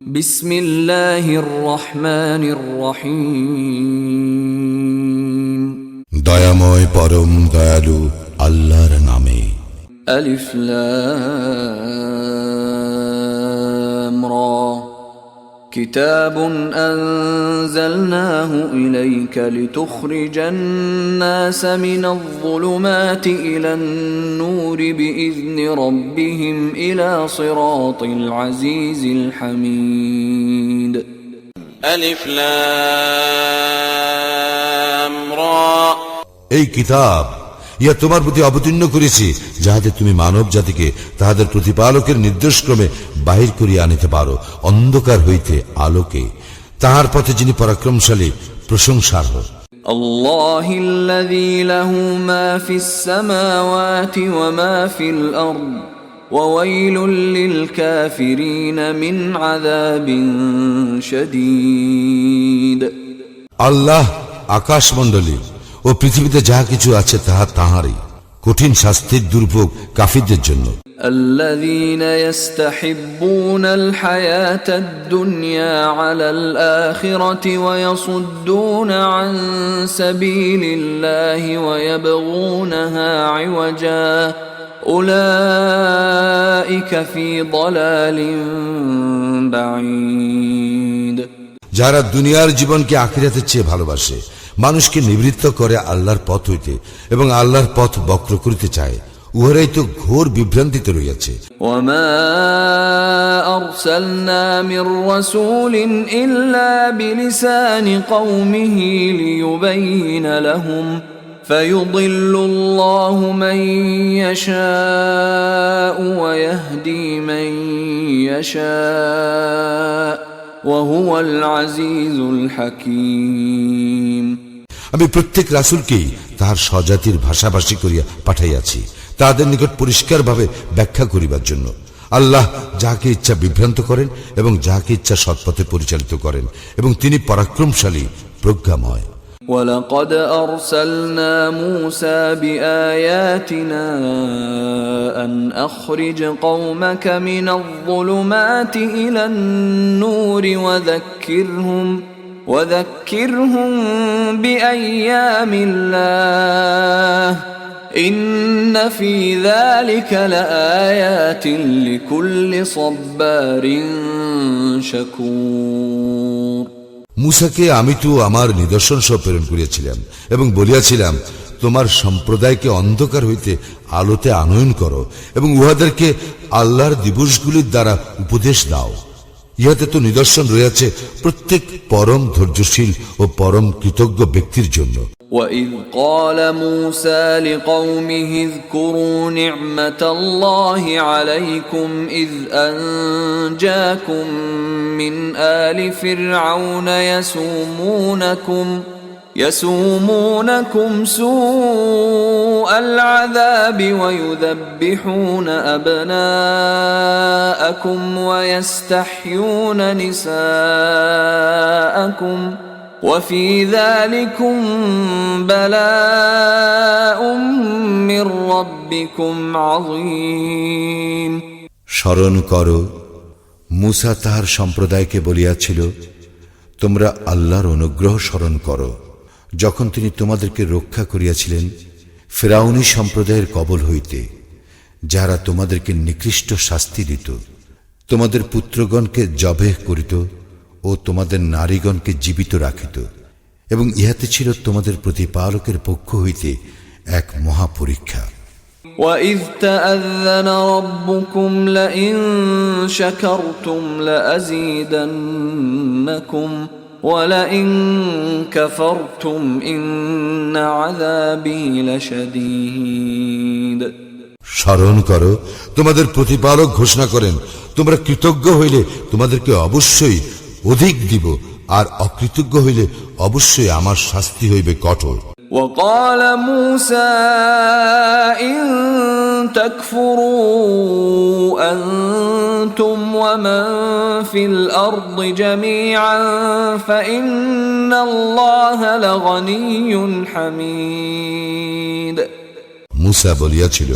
বিসমিল্লাহির রহমানির রহিম। দয়াময় পরম দয়ালু আল্লাহর নামে। আলিফ লাম রা। কিতাবুন আনজালনাহু ইলাইকা লিতুখরিজান নাস মিনাল যুলুমাতি ইলান নূরি বিইذনি রাব্বিহিম ইলা সিরাতিল আজিজিল হামিদ। আলিফ লাম রা। এই কিতাব ইয়া তোমার প্রতি অবতীর্ণ করেছি, যাহাতে তুমি মানব জাতিকে তাহাদের প্রতিপালকের নির্দেশক্রমে বাহির করিয়া আনিতে পারো অন্ধকার হইতে আলোকে, তাহার পথে যিনি পরাক্রমশালী প্রশংসার্হ। আল্লাহিল্লাযী লাহু মা ফিস সামাওয়াতি ওয়া মা ফিল আরদ ওয়া ওয়াইলুল লিল কাফিরিন মিন আযাবিন শাদীদ। আল্লাহ আকাশমণ্ডলী ও পৃথিবীতে যাহা কিছু আছে তাহা তাহারই, কঠিন শাস্তির দুর্ভোগ কাফিরদের জন্য। الذين يستحبون الحياة الدنيا على الآخرة ويصدون عن سبيل الله ويبغونها عوجا أولئك في ضلال بعيد। যারা দুনিয়ার জীবনকে আখিরাতের চেয়ে ভালোবাসে, মানুষকে নিবৃত্ত করে আল্লাহর পথ হইতে এবং আল্লাহর পথ বক্র করিতে চায়, উহারাই তো ঘোর বিভ্রান্তিতে রইয়াছে। وما أرسلنا من رسول إلا بلسان قومه ليبين لهم فيضل الله من يشاء ويهدي من يشاء وهو العزيز الحكيم। আমি প্রত্যেক রাসূলকেই তাহার স্বজাতির ভাষাভাষী করিয়া পাঠাইয়াছি, তাদের নিকট পরিষ্কারভাবে ব্যাখ্যা করিবার জন্য। আল্লাহ যাহাকে ইচ্ছা বিভ্রান্ত করেন এবং যাহাকে ইচ্ছা সৎপথে পরিচালিত করেন, এবং তিনি পরাক্রমশালী প্রজ্ঞাময়। ولقد أرسلنا موسى بآياتنا أن أخرج قومك من الظلمات إلى النور وذكرهم بأيام الله إن في ذلك لآيات لكل صبار شكور। মূসাকে আমি তো আমার নিদর্শন সহ প্রেরণ করিয়াছিলাম এবং বলিয়াছিলাম, তোমার সম্প্রদায়কে অন্ধকার হইতে আলোতে আনয়ন করো এবং উহাদেরকে আল্লাহর দিবসগুলির দ্বারা উপদেশ দাও। ইহাতে তো নিদর্শন রয়েছে প্রত্যেক পরম ধৈর্যশীল ও পরম কৃতজ্ঞ ব্যক্তির জন্য। وَإِذْ قَالَ مُوسَى لِقَوْمِهِ اذْكُرُوا نِعْمَةَ اللَّهِ عَلَيْكُمْ إِذْ أَنْجَاكُمْ مِنْ آلِ فِرْعَوْنَ يَسُومُونَكُمْ سُوءَ الْعَذَابِ وَيُذَبِّحُونَ أَبْنَاءَكُمْ وَيَسْتَحْيُونَ نِسَاءَكُمْ وفي ذلكم بلاء من ربكم عظيم। স্মরণ করো, মূসা তাহার সম্প্রদায়কে বলিয়াছিল, তোমরা আল্লাহর অনুগ্রহ স্মরণ করো, যখন তিনি তোমাদেরকে রক্ষা করিয়াছিলেন ফিরআউনী সম্প্রদায়ের কবল হইতে, যারা তোমাদেরকে নিকৃষ্ট শাস্তি দিত, তোমাদের পুত্রগণকে জবেহ করিত ও তোমাদের নারীগণকে জীবিত রাখিত, এবং ইহাতে ছিল তোমাদের প্রতিপালকের পক্ষ হইতে এক মহাপরীক্ষা। وَإِذْ تَأَذَّنَ رَبُّكُمْ لَئِن شَكَرْتُمْ لَأَزِيدَنَّكُمْ وَلَئِن كَفَرْتُمْ إِنَّ عَذَابِي لَشَدِيدٌ। স্মরণ করো, তোমাদের প্রতিপালক ঘোষণা করেন, তোমরা কৃতজ্ঞ হইলে তোমাদেরকে অবশ্যই অধিক দিব, আর অকৃতজ্ঞ হইলে অবশ্যই আমার শাস্তি হইবে কঠোর। وقال موسى إن تكفروا أنتم ومن في الأرض جميعا فإن الله لغني حميد। মূসা বলিয়াছিল,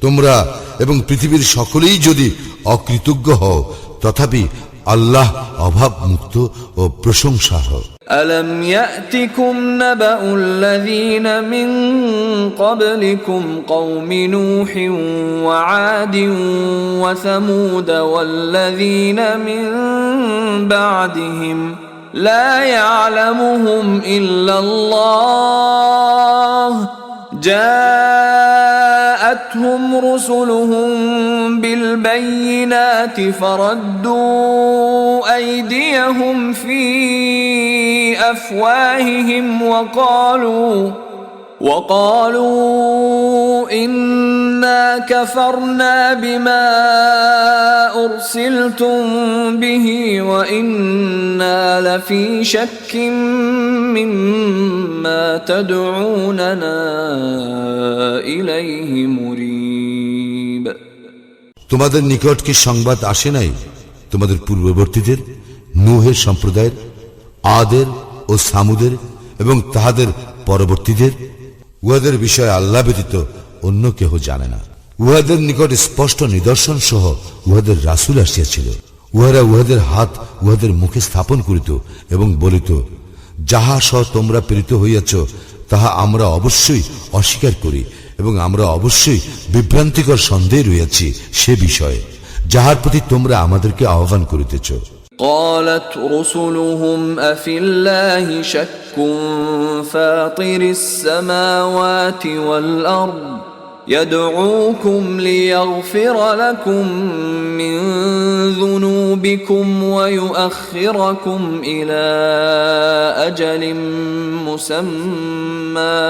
তোমরা এবং পৃথিবীর সকলেই যদি অকৃতজ্ঞ হও, তথাপি আল্লাহ অভাব মুক্ত ও প্রশংসাহ। ألم يأتكم نبأ الذين من قبلكم قوم نوح وعاد وثمود والذين من بعدهم لا يعلمهم إلا الله جاءتهم رسلهم بالبينات فردوا أيديهم في أفواههم وقالوا إنا كفرنا بما أرسلتم به وإنا لفي شك مما تدعوننا إليه مريب। তোমাদের নিকট কি সংবাদ আসে নাই তোমাদের পূর্ববর্তীদের নূহের সম্প্রদায়ের, আদের ও সামুদের এবং তাহাদের পরবর্তীদের? উহাদের বিষয়ে আল্লাহ ব্যতীত অন্য কেহ জানে না। উহাদের নিকট স্পষ্ট নিদর্শন সহ উহাদের রাসূল আসিয়াছিল। উহারা উহাদের হাত উহাদের মুখে স্থাপন করিত এবং বলিত, যাহা সহ তোমরা প্রেরিত হইয়াছ তাহা আমরা অবশ্যই অস্বীকার করি এবং আমরা অবশ্যই বিভ্রান্তিকর সন্দেহে রইয়াছি সে বিষয়ে যাহার প্রতি তোমরা আমাদেরকে আহ্বান করিতেছ। قالت رسلهم أفي الله شك فاطر السماوات والأرض يدعوكم ليغفر لكم من ذنوبكم ويؤخركم إلى أجل مسمى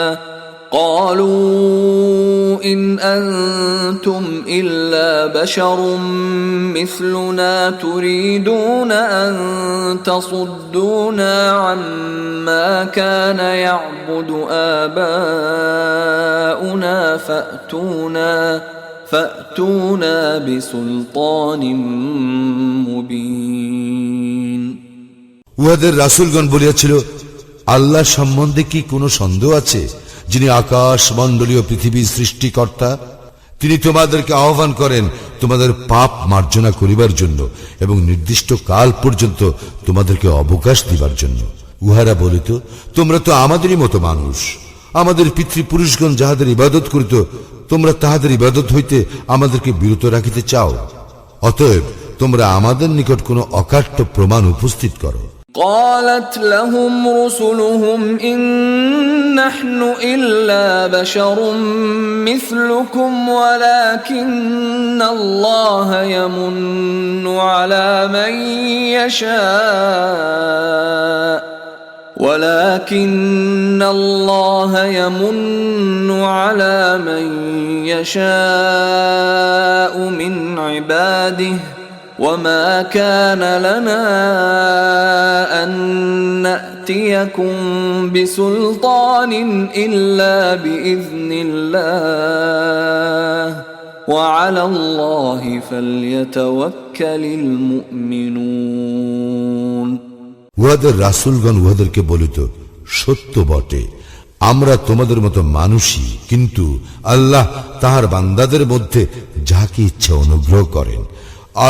قالوا إن أنتم إلا بشر مثلنا تريدون أن تصدونا عما كان يعبد آباؤنا فأتونا بسلطان مبين। উহাদের রাসূলগণ বলিয়াছিল, আল্লাহ সম্বন্ধে কি কোনো সন্দেহ আছে, যিনি আকাশ মণ্ডলীয় পৃথিবীর সৃষ্টিকর্তা? তিনি তোমাদেরকে আহ্বান করেন তোমাদের পাপ মার্জনা করিবার জন্য এবং নির্দিষ্ট কাল পর্যন্ত তোমাদেরকে অবকাশ দিবার জন্য। উহারা বলিত, তোমরা তো আমাদেরই মতো মানুষ। আমাদের পিতৃপুরুষগণ যাহাদের ইবাদত করিত, তোমরা তাহাদের ইবাদত হইতে আমাদেরকে বিরত রাখিতে চাও। অতএব তোমরা আমাদের নিকট কোনো অকাট্য প্রমাণ উপস্থিত করো। قالت لهم رسلهم إن نحن إلا بشر مثلكم ولكن الله يمن على من يشاء من عباده وما كان لنا أن نأتيكم بسلطان إلا بإذن الله وعلى الله فليتوكل المؤمنون। উহাদের রাসূলগণ উহাদেরকে বলিত, সত্য বটে, আমরা তোমাদের মতো মানুষই, কিন্তু আল্লাহ তাহার বান্দাদের মধ্যে যাকে ইচ্ছা অনুগ্রহ করেন।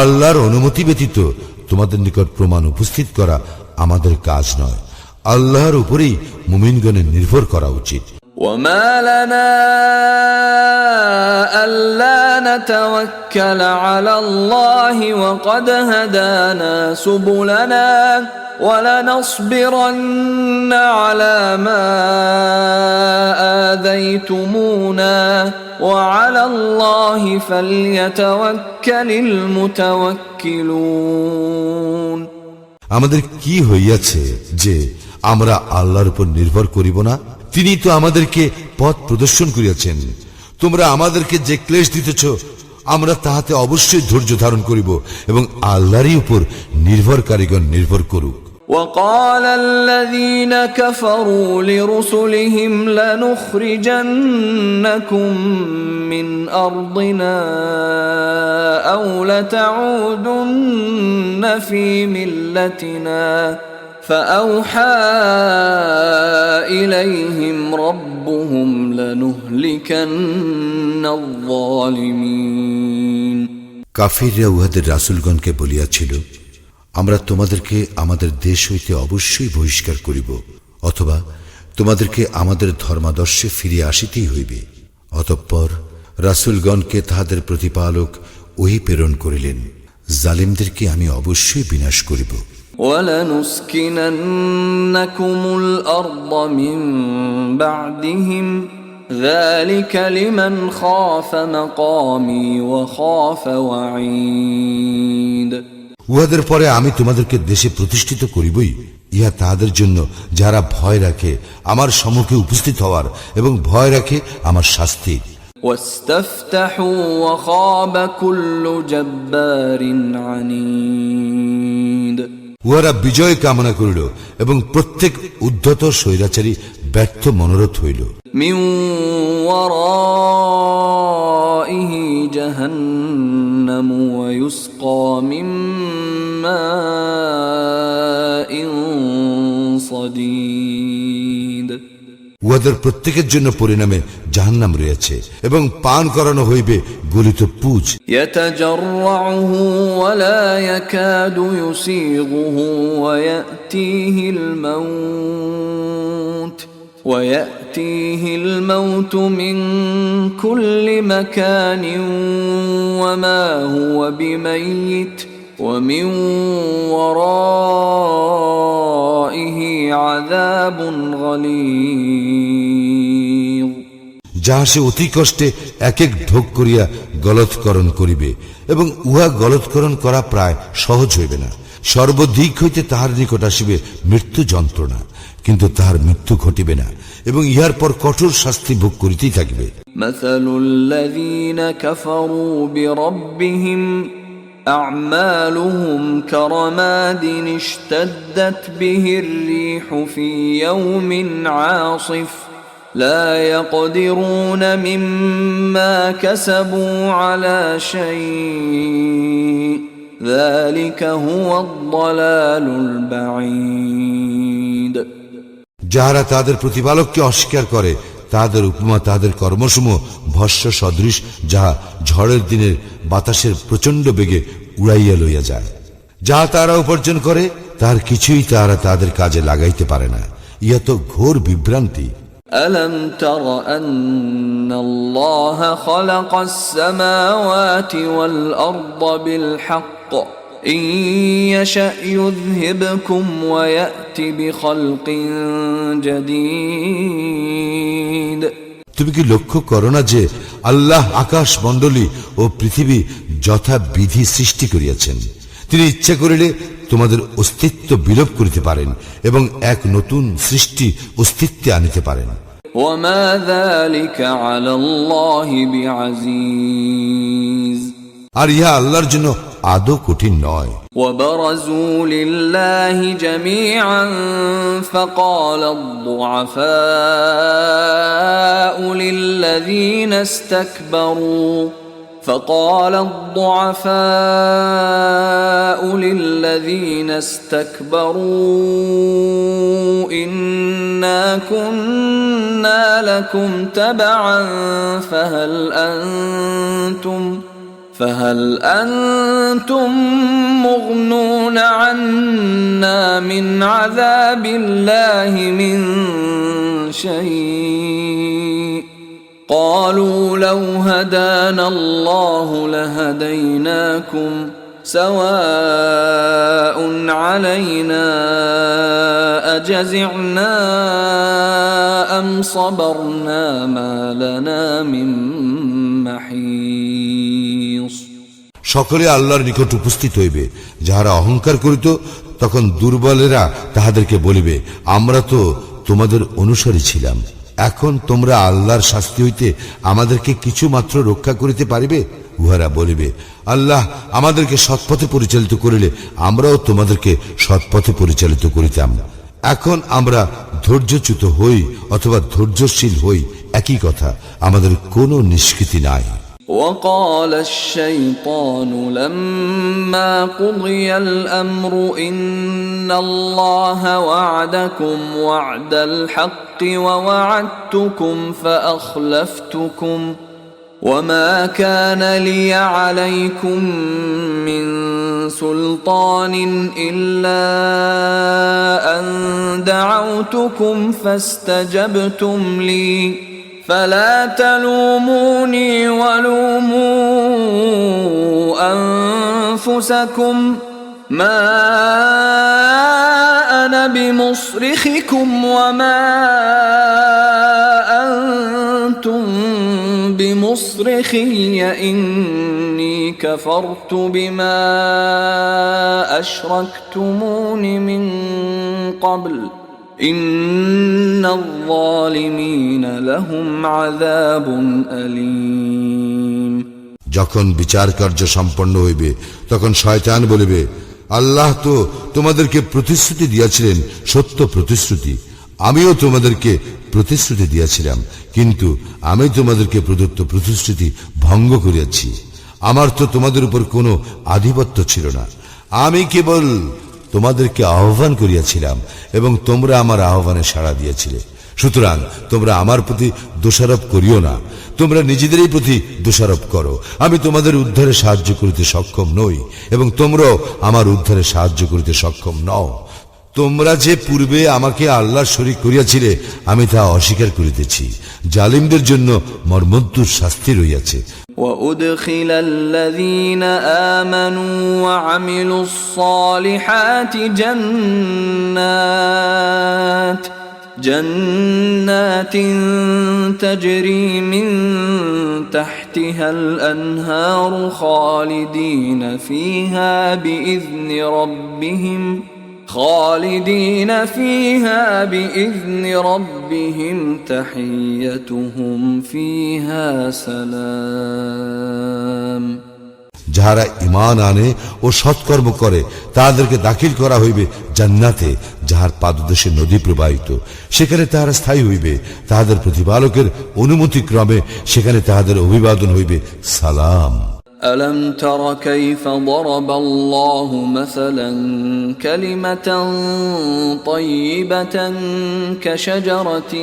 আল্লাহর অনুমতি ব্যতীত তোমাদের নিকট প্রমাণ উপস্থিত করা আমাদের কাজ নয়। আল্লাহর উপরেই মুমিনগণের নির্ভর করা উচিত। وما لنا ألا نتوكل على الله وقد هدانا سبلنا ولنصبرن على ما آذيتمونا وعلى الله فليتوكل المتوكلون। আমাদের কি হইয়াছে যে আমরা আল্লাহর উপর নির্ভর করিব না? তিনি তো আমাদেরকে পথ প্রদর্শন করিয়াছেন। তোমরা আমাদেরকে যে ক্লেশ দিতেছ, আমরা তাহাতে অবশ্যই ধৈর্য ধারণ করিব এবং আল্লাহরই উপর নির্ভরকারীগণ নির্ভর করুক। وقال الذين كفروا لرسلهم لنخرجنكم من أرضنا أو لتعودن في ملتنا فأوحى إليهم ربهم لنهلكن الظالمين। কাফিররা উহাদের রাসূলগণকে বলিয়াছিল, আমরা তোমাদেরকে আমাদের দেশ হইতে অবশ্যই বহিষ্কার করিব, অথবা তোমাদেরকে আমাদের ধর্মাদর্শে ফিরে আসিতেই হইবে। অতঃপর রাসূলগণকে তাহাদের প্রতিপালক ওহী প্রেরণ করিলেন, জালিমদেরকে আমি অবশ্যই বিনাশ করিব। وَلَنُسْكِنَنَّكُمُ الْأَرْضَ مِنْ بَعْدِهِمْ ذَلِكَ لِمَنْ خَافَ مَقَامِي وَخَافَ وَعِيدِ। উহাদের পরে আমি তোমাদেরকে দেশে প্রতিষ্ঠিত করিবই, ইহা তাহাদের জন্য যারা ভয় রাখে আমার সম্মুখে উপস্থিত হওয়ার এবং ভয় রাখে আমার শাস্তি। وَاسْتَفْتَحُوا وَخَابَ كُلُّ جَبَّارٍ عَنِيدٍ। উহারা বিজয় কামনা করিল এবং প্রত্যেক উদ্ধত স্বৈরাচারী ব্যর্থ মনোরথ হইল। মিন ওয়ারাইহি জাহান্নাম ওয়া ইউসকা মিন মাইন সাদীদ। উহাদের প্রত্যেকের জন্য পরিণামে জাহান্নাম রয়েছে এবং পান করানো হইবে গলিত পুজ। ইয়াতাজাররুহু ওয়া লা ইয়াকাদু ইউসিগুহু ওয়া ইয়াতিহিল মাউত মিন কুল্লি মাকানিন ওয়া মা হুয়া বিমাইয়িত ওয়া মিন ওয়ারাইহি আযাবুন গালীয। যাহা সে অতি কষ্টে এক এক ঢোক করিয়া গলৎকরণ করিবে এবং উহা গলৎকরণ করা প্রায় সহজ হইবে না। সর্বদিক হইতে তাহার নিকট আসিবে মৃত্যু যন্ত্রণা, কিন্তু তাহার মৃত্যু ঘটিবে না এবং ইহার পর কঠোর শাস্তি ভোগ করিতেই থাকিবে। মাসালুল্লাযীনা কাফারু বিরাব্বিহিম أعمالهم كرماد اشتدت به الريح في يوم عاصف لا يقدرون مما كسبوا على شيء ذلك هو الضلال البعيد। যাহারা তাদের প্রতিপালককে অস্বীকার করে তাদের উপমা তাদের কর্মসমূহ ভস্য সদৃশ, যাহা ঝড়ের দিনের বাতাসের প্রচন্ড বেগে উড়াইয়া লইয়া যায়। যাহা তারা উপার্জন করে তার কিছুই তারা তাদের কাজে লাগাইতে পারে না। ইহা তো ঘোর বিভ্রান্তি। ألم تر أن الله خلق السماوات والأرض بالحق إن يشأ يذهبكم ويأتي بخلق جديد। তুমি কি লক্ষ্য করো না যে আল্লাহ আকাশ মণ্ডলী ও পৃথিবী যথা বিধি সৃষ্টি করিয়াছেন? তিনি ইচ্ছা করিলে তোমাদের অস্তিত্ব বিলোপ করিতে পারেন এবং এক নতুন সৃষ্টি অস্তিত্বে আনিতে পারেন। وما ذلك على الله بعزيز। আর ইহা আল্লাহর জন্য আদৌ কঠিন নয়। وبرزوا لله جميعا فقال الضعفاء للذين استكبروا إنا كنا لكم تبعا فهل أنتم مغنون عنا من عذاب الله من شيء قالوا لو هدانا الله لهديناكم سواء علينا أجزعنا أم صبرنا ما لنا من محيص। সকলে আল্লাহর নিকট উপস্থিত হইবে। যাহারা অহংকার করিত তখন দুর্বলেরা তাহাদেরকে বলিবে, আমরা তো তোমাদের অনুসারী ছিলাম, এখন তোমরা আল্লাহর শাস্তি হইতে আমাদেরকে কিছু মাত্র রক্ষা করিতে পারিবে? উহারা বলিবে, আল্লাহ আমাদেরকে সৎপথে পরিচালিত করিলে আমরাও তোমাদেরকে সৎপথে পরিচালিত করিতাম। এখন আমরা ধৈর্যচ্যুত হই অথবা ধৈর্যশীল হই, একই কথা, আমাদের কোনো নিষ্কৃতি নাই। وقال الشيطان لما قضي الأمر إن الله وعدكم وعد الحق ووعدتكم فأخلفتكم وما كان لي عليكم من سلطان إلا أن دعوتكم فاستجبتم لي فلا تلوموني ولوموا أنفسكم ما أنا بمصرخكم وما أنتم بمصرخي إني كفرت بما أشركتمون من قبل إن الظالمين لهم عذاب أليم যখন বিচার কার্য সম্পন্ন হইবে তখন শয়তান বলিবে, আল্লাহ তো তোমাদেরকে প্রতিশ্রুতি দিয়েছিলেন সত্য প্রতিশ্রুতি, আমিও তোমাদেরকে প্রতিশ্রুতি দিয়েছিলাম, কিন্তু আমি তোমাদেরকে প্রদত্ত প্রতিশ্রুতি ভঙ্গ করিয়াছি। আমার তো তোমাদের উপর কোনো আধিপত্য ছিল না, আমি কেবল তোমাদেরকে আহ্বান করিয়াছিলাম এবং তোমরা আমার আহ্বানে সাড়া দিয়েছিলে। সুতরাং তোমরা আমার প্রতি দোষারোপ করিও না, তোমরা নিজেদেরই প্রতি দোষারোপ করো। আমি তোমাদের উদ্ধারে সাহায্য করিতে সক্ষম নই এবং তোমরাও আমার উদ্ধারে সাহায্য করিতে সক্ষম নও। তোমরা যে পূর্বে আমাকে আল্লাহর শরীক করিয়াছিলে আমি তা অস্বীকার করিতেছি। জালিমদের জন্য মর্মন্তুর শাস্তি রইয়াছে। وأدخل الذين آمنوا وعملوا الصالحات جنات تجري من تحتها الأنهار خالدين فيها بإذن ربهم تحيتهم فيها سلام যাহারা ঈমান আনে ও সৎকর্ম করে তাদেরকে দাখিল করা হইবে জান্নাতে, যাহার পাদদেশে নদী প্রবাহিত, সেখানে তাহারা স্থায়ী হইবে। তাহাদের প্রতিপালকের অনুমতি ক্রমে সেখানে তাহাদের অভিবাদন হইবে সালাম। ألم تر كيف ضرب الله مثلا كلمة طيبة كشجرة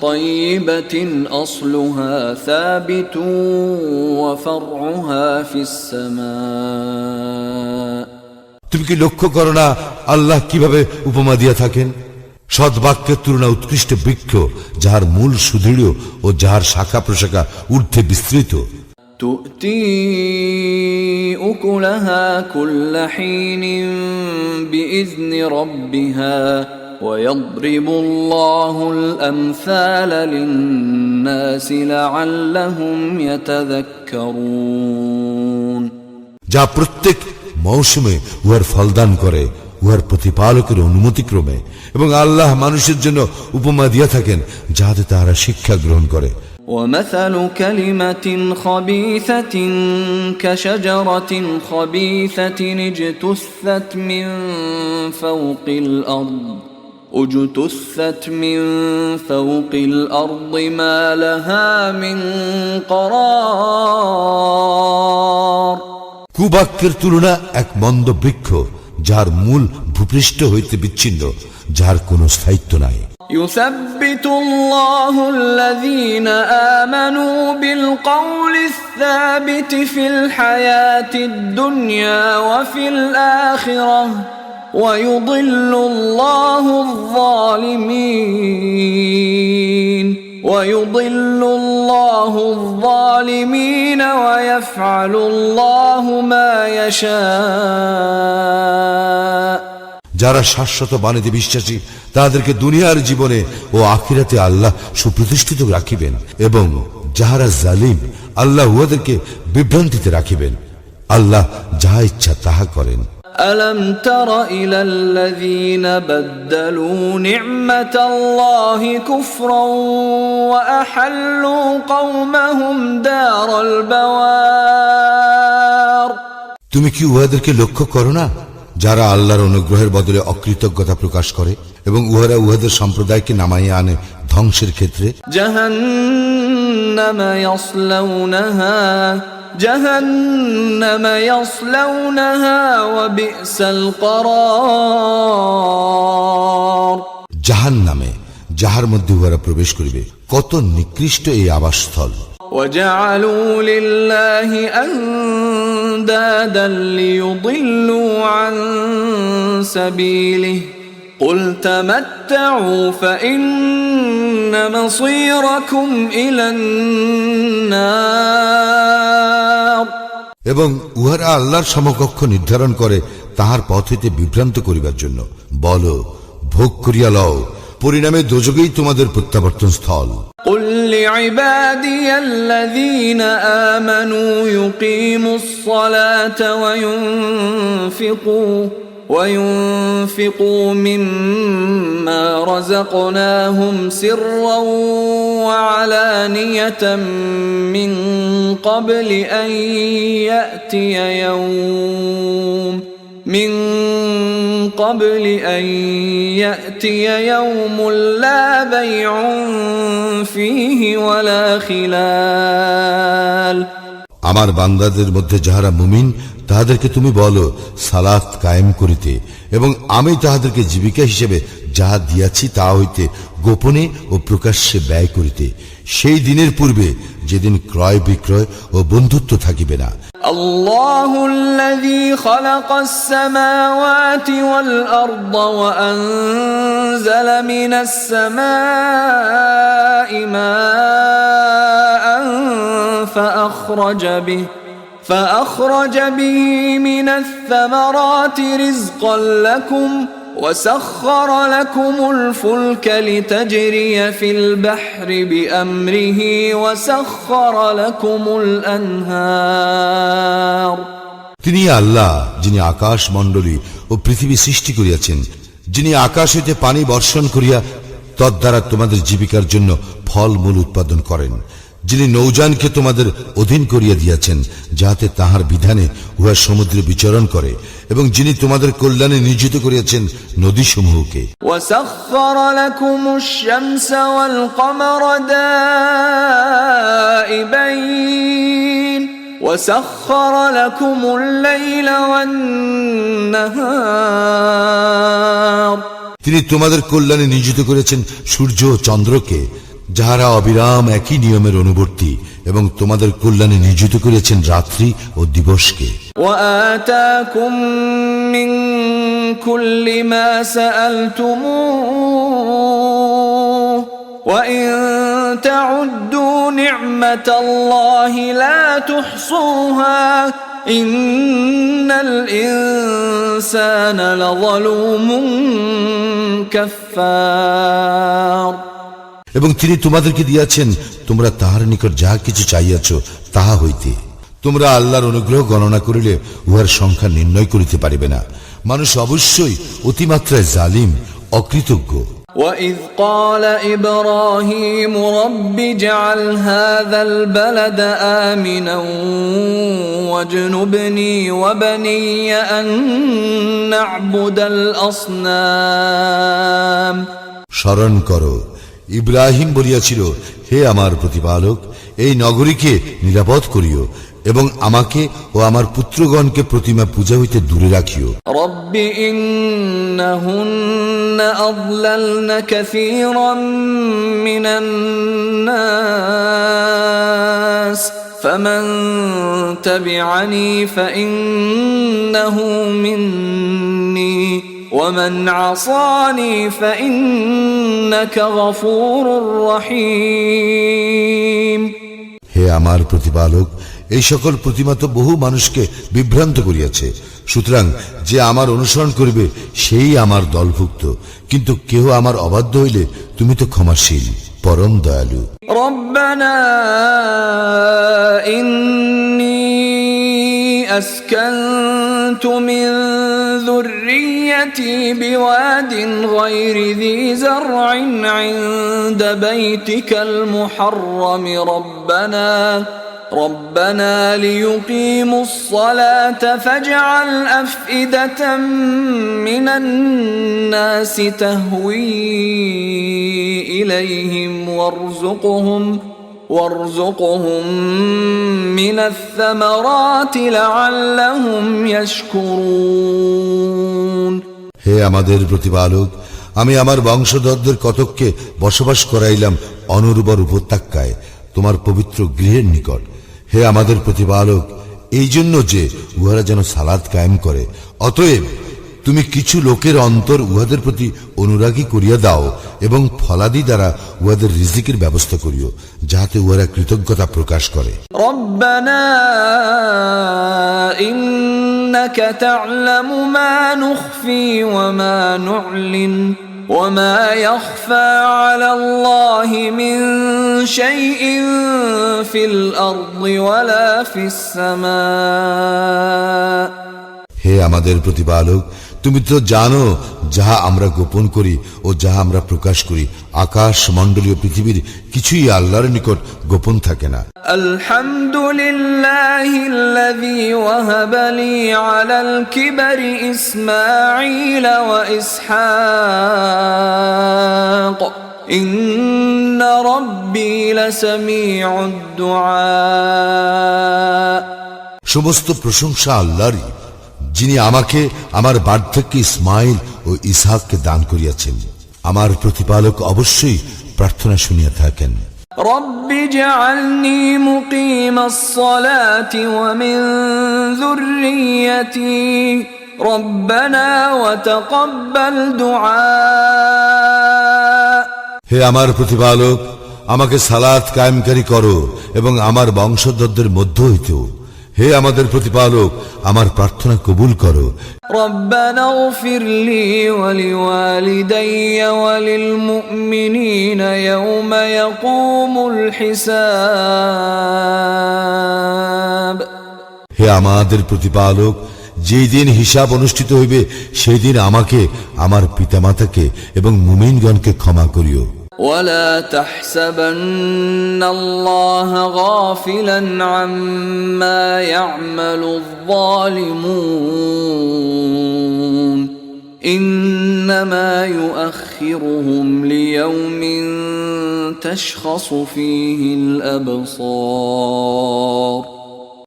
طيبة أصلها ثابت وفرعها في السماء তুমি কি লক্ষ্য করো না আল্লাহ কিভাবে উপমা দিয়া থাকেন? সদ্বাক্যের তুলনা উৎকৃষ্ট বৃক্ষ, যাহার মূল সুদৃঢ় ও যাহার শাখা প্রশাখা ঊর্ধ্বে বিস্তৃত। تؤتي أكلها كل حين بإذن ربها ويضرب الله الأمثال للناس لعلهم يتذكرون যা প্রত্যেক মৌসুমে উহার ফলদান করে উহার প্রতিপালকের অনুমতিক্রমে, এবং আল্লাহ মানুষের জন্য উপমা দিয়া থাকেন যাহাতে তাহারা শিক্ষা গ্রহণ করে। ومثل كلمة خبيثة كشجرة خبيثة اجتثت من فوق الأرض ما لها من قرار কুবাক্যের তুলনা এক মন্দ বৃক্ষ, যার মূল ভূপৃষ্ঠ হইতে বিচ্ছিন্ন, যার কোনো স্থায়িত্ব নাই। يثبت الله الذين آمنوا بالقول الثابت في الحياة الدنيا وفي الآخرة ويضل الله الظالمين ويفعل الله ما يشاء যারা শাশ্বত বাণীতে বিশ্বাসী তাদেরকে দুনিয়ার জীবনে ও আখিরাতে আল্লাহ সুপ্রতিষ্ঠিত রাখিবেন, এবং যাহারা জালিম আল্লাহ উহাদেরকে বিভ্রান্তিতে রাখিবেন। আল্লাহ যাহা ইচ্ছা তাহা করেন। ألم تر إلى الذين بدلوا نعمة الله كفرا وأحلوا قومهم دار البوار তুমি কি উহাদেরকে লক্ষ্য করো না, যারা আল্লাহর অনুগ্রহের বদলে অকৃতজ্ঞতা প্রকাশ করে এবং উহারা উহাদের সম্প্রদায়কে নামাইয়া আনে ধ্বংসের ক্ষেত্রে? جهنم يصلونها وبئس القرار জাহান্নামে, যাহার মধ্যে উহারা প্রবেশ করিবে, কত নিকৃষ্ট এই আবাসস্থল। وجعلوا لله أندادا ليضلوا عن سبيله قل تمتعوا فإن مصيركم إلى النار এবং উহারা আল্লাহর সমকক্ষ নির্ধারণ করে তাহার পথ হইতে বিভ্রান্ত করিবার জন্য। বলো, ভোগ করিয়া লও, পরিণামে দোজখেই তোমাদের প্রত্যাবর্তন স্থল। قل لعبادي الذين آمنوا يقيموا الصلاة وينفقوا مما رزقناهم سرا وعلانية من قبل أن يأتي يوم لا بيع فيه ولا خلال আমার বান্দাদের মধ্যে যাহারা মুমিন তাহাদেরকে তুমি বলো সালাত কায়েম করিতে, এবং আমি তাহাদেরকে জীবিকা হিসেবে যাহা দিয়াছি তা হইতে গোপনে ও প্রকাশ্যে ব্যয় করিতে, সেই দিনের পূর্বে যেদিন ক্রয় বিক্রয় ও বন্ধুত্ব থাকিবে না। الله الذي خلق السماوات والأرض وأنزل من السماء ماء فأخرج به من الثمرات رزقا لكم وسخر لكم الفلك لتجري في البحر بأمره وسخر لكم الأنهار তিনি আল্লাহ, যিনি আকাশ মণ্ডলী ও পৃথিবী সৃষ্টি করিয়াছেন, যিনি আকাশ হইতে পানি বর্ষণ করিয়া তদ্বারা তোমাদের জীবিকার জন্য ফল মূল উৎপাদন করেন, যিনি নৌযানকে তোমাদের অধীন করিয়া দিয়াছেন যাহাতে তাহার বিধানে উহা সমুদ্রে বিচরণ করে, এবং যিনি তোমাদের কল্যাণে নিয়োজিত করিয়াছেন নদীসমূহকে। وسخر لكم الشمس والقمر دائبين وسخر لكم الليل والنهار তিনি তোমাদের কল্যাণে নিয়োজিত করেছেন সূর্য ও চন্দ্রকে, যাহারা অবিরাম একই নিয়মের অনুবর্তী, এবং তোমাদের কল্যাণে নিয়োজিত করেছেন রাত্রি ও দিবসকে। وآتاكم من كل ما سألتموه وإن تعدوا نعمة الله لا تحصوها إن الإنسان لظلوم كفار এবং তিনি তোমাদেরকে দিয়াছেন তোমরা তাহার নিকট যাহা কিছু চাইয়াছ তাহা হইতে। তোমরা আল্লাহর অনুগ্রহ গণনা করিলে উহার সংখ্যা নির্ণয় করিতে পারিবে না। মানুষ অবশ্যই অতিমাত্রায় জালিম, অকৃতজ্ঞ। وَإِذْ قَالَ إِبْرَاهِيمُ رَبِّ اجْعَلْ هَذَا الْبَلَدَ آمِنًا وَاجْنُبْنِي وَبَنِيَّ أَن نَّعْبُدَ الْأَصْنَامَ স্মরণ করো, ইব্রাহিম বলিয়াছিল, হে আমার প্রতিপালক, এই নগরীকে নিরাপদ করিও এবং আমাকে ও আমার পুত্রগণকে প্রতিমা পূজা হইতে দূরে রাখিও। রব্বি ইন্নাহুন্না আযলালনা কাসীরাম মিনান নাস ফামান তাবিআনি ফাইন্নাহু মিন্নী ومن عصاني فإنك غفور رحيم হে আমার প্রতিপালক, এই সকল প্রতিমা তো বহু মানুষকে বিভ্রান্ত করিয়াছে, সুতরাং যে আমার অনুসরণ করিবে সেই আমার দলভুক্ত, কিন্তু কেহ আমার অবাধ্য হইলে তুমি তো ক্ষমাশীল, পরম দয়ালু। রব্বানা ইন্নী আসকানতু মিন ذريتي بواد غير ذي زرع عند بيتك المحرم ربنا ليقيموا الصلاة فاجعل أفئدة من الناس تهوي إليهم وارزقهم من الثمرات لعلهم يشكرون হে আমাদের প্রতিপালক, আমি আমার বংশধরদের কতককে বসবাস করাইলাম অনুর্বর উপত্যকায়, তোমার পবিত্র গৃহের নিকট। হে আমাদের প্রতিপালক, এই জন্য যে উহারা যেন সালাত কায়েম করে, অতএব তুমি কিছু লোকের অন্তর উহাদের প্রতি অনুরাগী করিয়া দাও এবং ফলাদি দ্বারা উহাদের রিজিকের ব্যবস্থা করিও, যাহাতে উহারা কৃতজ্ঞতা প্রকাশ করে। রব্বানা ইন্নাকা তা'লামু মা নুখফি ওয়া মা নু'লিন ওয়া মা ইয়াখফা 'আলাল্লাহি মিন শাইইন ফিল আরদি ওয়ালা ফিস সামা। হে আমাদের প্রতিপালক, তুমি তো জানো যাহা আমরা গোপন করি ও যাহা আমরা প্রকাশ করি। আকাশ মণ্ডলীয় পৃথিবীর কিছুই আল্লাহর নিকট গোপন থাকে না। আলহামদুলিল্লাহিল্লাযী ওয়াহাবা লি আলাল কিবারি ইসমাঈল ওয়া ইসহাক ইন্না রাব্বী লাসামিউদ দুআ। সমস্ত প্রশংসা আল্লাহরই, যিনি আমাকে আমার বার্ধক্যে ইসমাইল ও ইসহাককে দান করিয়াছেন। আমার প্রতিপালক অবশ্যই প্রার্থনা শুনিয়া থাকেন। রব্বি জাআলনি মুকিমাস সালাতি ওয়া মিন যুররিয়্যাতি রব্বানা ওয়া তাকাব্বাল দুআ। হে আমার প্রতিপালক, আমাকে সালাত কায়েমকারী করো এবং আমার বংশধরদের মধ্য হইতেও। হে আমাদের প্রতিপালক, আমার প্রার্থনা কবুল করো। রব্বানা ইগফির লি ওয়া লিওয়ালিদাইয়া ওয়া লিল মুমিনিনা ইয়াওমা ইয়াকুমুল হিসাব। হে আমাদের প্রতিপালক, যেই দিন হিসাব অনুষ্ঠিত হইবে সেই দিন আমাকে, আমার পিতামাতাকে এবং মুমিনগণকে ক্ষমা করিও। ولا تحسبن الله غافلا عما يعمل الظالمون إنما يؤخرهم ليوم تشخص فيه الأبصار।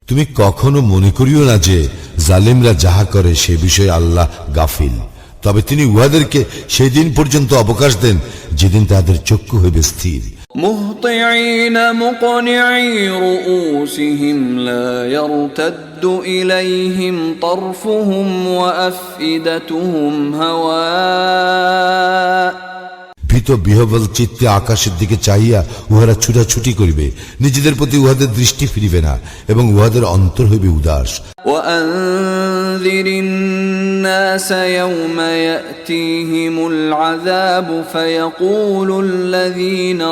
তুমি কখনো মনে করিও না যে জালিমরা যাহা করে সে বিষয়ে আল্লাহ গাফিল, তবে তিনি উহাদেরকে সেই দিন পর্যন্ত অবকাশ দেন যেদিন তাদের চক্ষু হইবে স্থির। মুহতিঈনা মুকনিঈ রুউসিহিম লা ইয়ারতাদ্দু ইলাইহিম তারফুহুম ওয়া আফইদাতুহুম হাওয়া। ভীত বিহ্বল চিত্তে আকাশের দিকে চাহিয়া উহারা ছুটাছুটি করিবে, নিজেদের প্রতি উহাদের দৃষ্টি ফিরিবে না এবং উহাদের অন্তর হইবে উদাস। ওয়ানযিরিন নাস ইয়াওমা ইয়াতিহিমুল আযাবু ফায়াকুলুল লাযীনা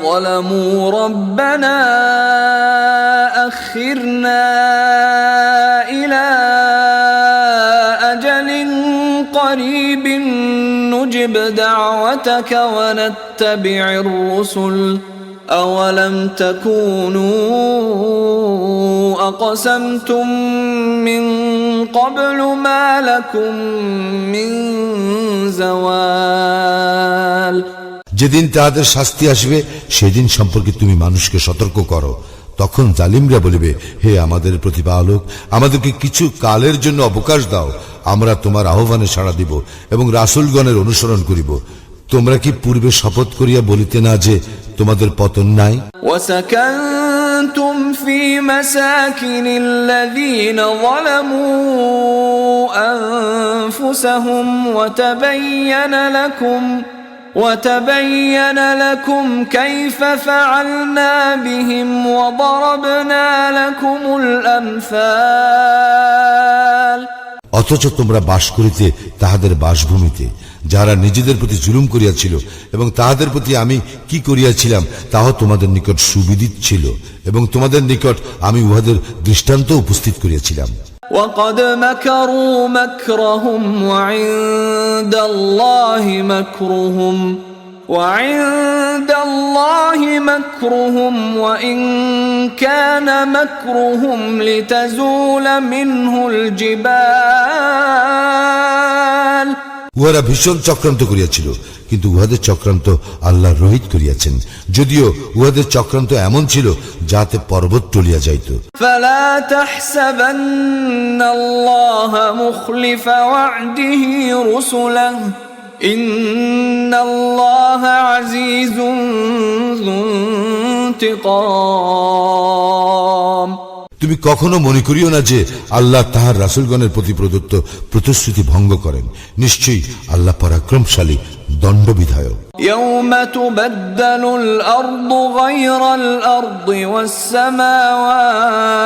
যালামু রব্বানা আখিরনা ইলা আজালিন قريب نجب دعوتك ونتبع الرسل أولم تكونوا أقسمتم من قبل ما لكم من زوال। যেদিন তাদের শাস্তি আসবে সেদিন সম্পর্কে তুমি মানুষকে সতর্ক করো। তখন জালিমরা বলিবে, হে আমাদের প্রতিপালক, আমাদেরকে কিছু কালের জন্য অবকাশ দাও, আমরা তোমার আহ্বানে সাড়া দিব এবং রাসূলগণের অনুসরণ করিব। তোমরা কি পূর্বে শপথ করিয়া বলিতে না যে তোমাদের পতন নাই? ওয়াসাকানতুম ফি মাসাকিনিল্লাযীনা যালামু আনফুসাহুম وتبين لكم كيف فعلنا بهم وضربنا لكم الأمثال। অথচ তোমরা বাস করিতে তাহাদের বাসভূমিতে, যারা নিজেদের প্রতি জুলুম করিয়াছিল, এবং তাহাদের প্রতি আমি কি করিয়াছিলাম তাও তোমাদের নিকট সুবিদিত ছিল, এবং তোমাদের নিকট আমি উহাদের দৃষ্টান্ত উপস্থিত করিয়াছিলাম। وقد مكروا مكرهم وعند الله مكرهم وإن كان مكرهم لتزول منه الجبال। উহারা ভীষণ চক্রান্ত করিয়াছিল, কিন্তু উহাদের চক্রান্ত আল্লাহ রহিত করিয়াছেন, যদিও উহাদের চক্রান্ত এমন ছিল যাতে পর্বত টলিয়া যাইত। ফালা তাহসাবান্নাল্লাহা মুখলিফা ওয়া'দিহি রুসুলাহু ইন্নাল্লাহা আজিজুন যু ইনতিকাম। তুমি কখনো মনে করিও না যে আল্লাহ তাহার রাসূলগণের প্রতি প্রদত্ত প্রতিশ্রুতি ভঙ্গ করেন। নিশ্চয়ই আল্লাহ পরাক্রমশালী, দণ্ডবিধায়ক। ইয়াওমা তুবাদদালুল আরদু গায়রাল আরদি ওয়াস সামাওয়াত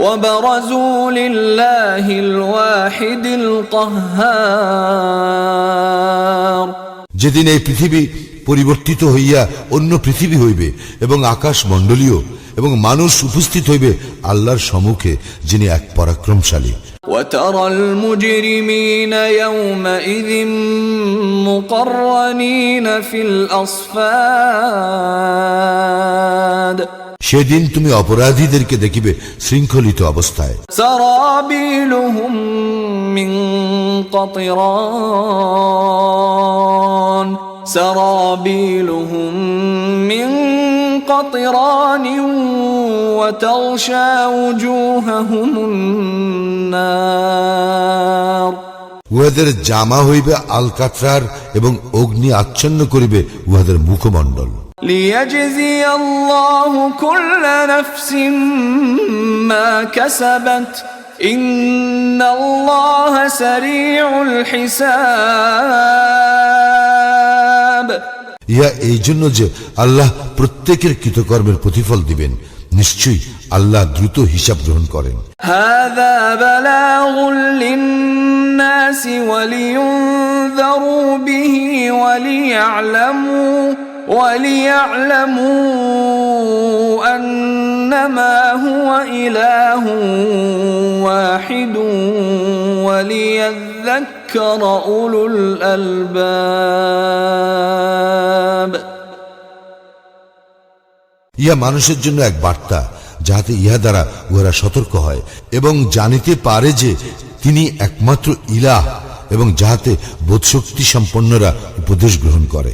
ওয়া বারাজু লিল্লাহিল ওয়াহিদিল কাহ্হার। যেদিন এই পৃথিবী পরিবর্তিত হইয়া অন্য পৃথিবী হইবে এবং আকাশ মণ্ডলীয় এবং মানুষ উপস্থিত হইবে আল্লাহর সম্মুখে, যিনি এক পরাক্রমশালী। وترى المجرمين يومئذ مقرنين في الأصفاد সেদিন তুমি অপরাধীদেরকে দেখিবে শৃঙ্খলিত অবস্থায়। سرابيلهم من قطران سرابيلهم من قطران وتغشى وجوههم النار। উহাদের জামা হইবে আলকাতরার এবং অগ্নি আচ্ছন্ন করিবে উহাদের মুখমণ্ডল। ليجزي الله كل نفس ما كسبت إن الله سريع الحساب। ইহা এই জন্য যে আল্লাহ প্রত্যেকের কৃতকর্মের প্রতিফল দিবেন। নিশ্চয়ই আল্লাহ দ্রুত হিসাব গ্রহণ করেন। هذا بلاغ للناس ولينذروا به وليعلموا أنما هو إله واحد وليذكر أولو الألباب। ইহা মানুষের জন্য এক বার্তা, যাহাতে ইহা দ্বারা উহারা সতর্ক হয় এবং জানিতে পারে যে তিনি একমাত্র ইলাহ, এবং যাহাতে বোধশক্তি সম্পন্নরা উপদেশ গ্রহণ করে।